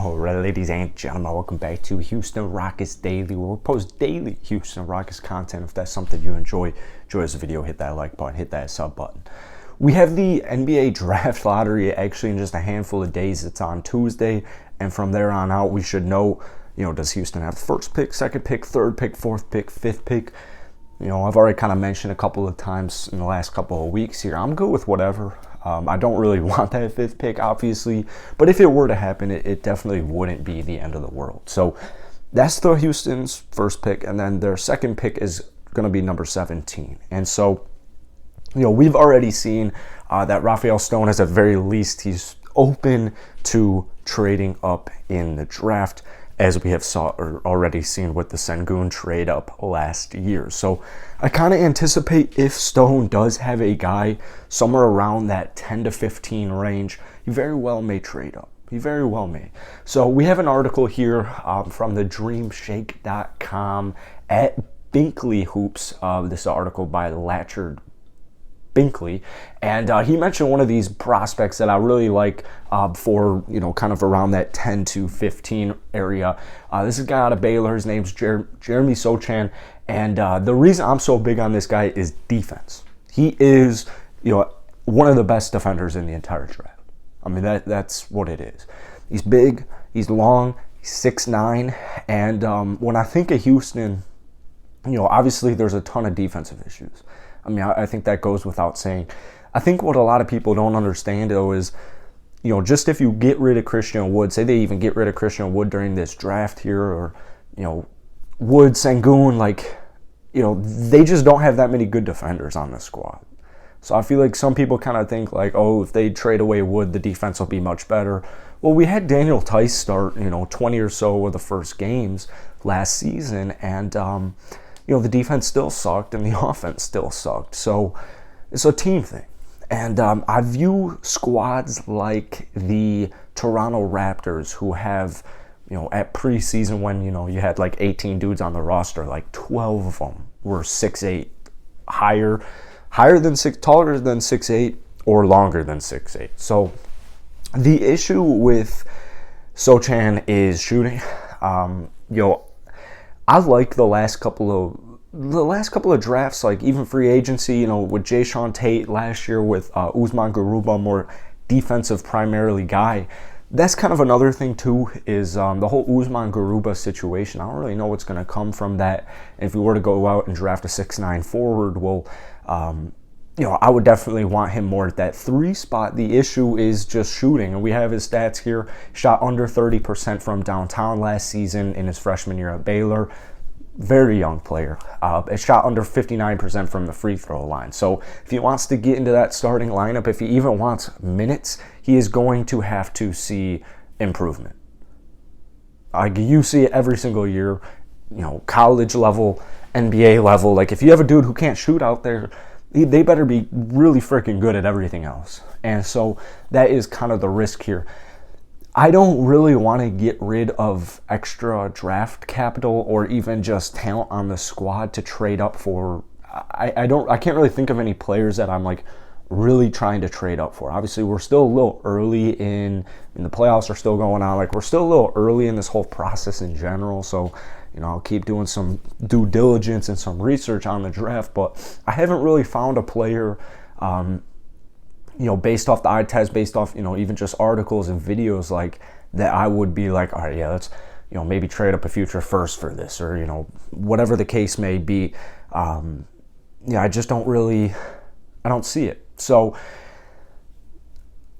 Alright, ladies and gentlemen, welcome back to Houston Rockets Daily, where we post daily Houston Rockets content. If that's something you enjoy this video, hit that like button, hit that sub button. We have the NBA draft lottery actually in just a handful of days. It's on Tuesday, and from there on out, we should know, does Houston have the first pick, second pick, third pick, fourth pick, fifth pick? I've already kind of mentioned a couple of times in the last couple of weeks here, I'm good with whatever. I don't really want that fifth pick, obviously, but if it were to happen, it definitely wouldn't be the end of the world. So that's the Houston's first pick, and then their second pick is going to be number 17. And so, we've already seen that Rafael Stone, at the very least, he's open to trading up in the draft, as we have already seen with the Sengun trade up last year. So I kind of anticipate if Stone does have a guy somewhere around that 10 to 15 range, he very well may trade up. He very well may. So we have an article here from the dreamshake.com at Binkley Hoops. This article by Latchard Binkley, and he mentioned one of these prospects that I really like for, kind of around that 10 to 15 area. This is a guy out of Baylor. His name's Jeremy Sochan, and the reason I'm so big on this guy is defense. He is, one of the best defenders in the entire draft. I mean, that's what it is. He's big, he's long, he's 6'9", and when I think of Houston, obviously there's a ton of defensive issues. I mean, I think that goes without saying. I think what a lot of people don't understand, though, is, just if you get rid of Christian Wood, say they even get rid of Christian Wood during this draft here, or, Wood, Sengun, they just don't have that many good defenders on the squad. So I feel like some people kind of think like, oh, if they trade away Wood, the defense will be much better. Well, we had Daniel Tice start, 20 or so of the first games last season, and, the defense still sucked and the offense still sucked. So it's a team thing. And I view squads like the Toronto Raptors, who have, at preseason when, you had like 18 dudes on the roster, like 12 of them were 6'8", taller than 6'8", or longer than 6'8". So the issue with Sochan is shooting. I like the last couple of drafts, like even free agency, with jae'sean Tate last year, with Usman Garuba, more defensive primarily guy. That's kind of another thing too, is the whole Usman Garuba situation. I don't really know what's going to come from that. And if we were to go out and draft a 6'9" forward, well, I would definitely want him more at that 3 spot. The issue is just shooting, and we have his stats here. Shot under 30% from downtown last season in his freshman year at Baylor. Very young player. It shot under 59% from the free throw line. So if he wants to get into that starting lineup, if he even wants minutes, he is going to have to see improvement. You see it every single year, college level, NBA level. Like, if you have a dude who can't shoot out there, they better be really freaking good at everything else. And so that is kind of the risk here. I don't really want to get rid of extra draft capital or even just talent on the squad to trade up for. I can't really think of any players that I'm like really trying to trade up for. Obviously, we're still a little early in the playoffs are still going on. Like, we're still a little early in this whole process in general. So, I'll keep doing some due diligence and some research on the draft, but I haven't really found a player, based off the eye test, based off, even just articles and videos like that, I would be like, all right, yeah, let's, maybe trade up a future first for this, or, whatever the case may be. I just I don't see it. So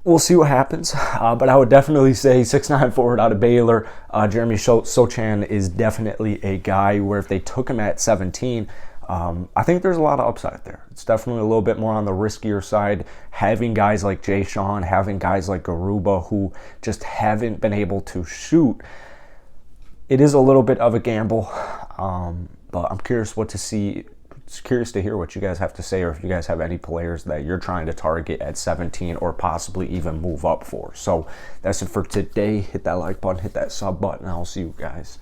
we'll see what happens, but I would definitely say 6'9" forward out of Baylor, Jeremy Sochan is definitely a guy where if they took him at 17, I think there's a lot of upside there. It's definitely a little bit more on the riskier side, having guys like jae'sean, having guys like Garuba who just haven't been able to shoot. It is a little bit of a gamble, but I'm curious to hear what you guys have to say, or if you guys have any players that you're trying to target at 17 or possibly even move up for. So that's it for today. Hit that like button, hit that sub button, and I'll see you guys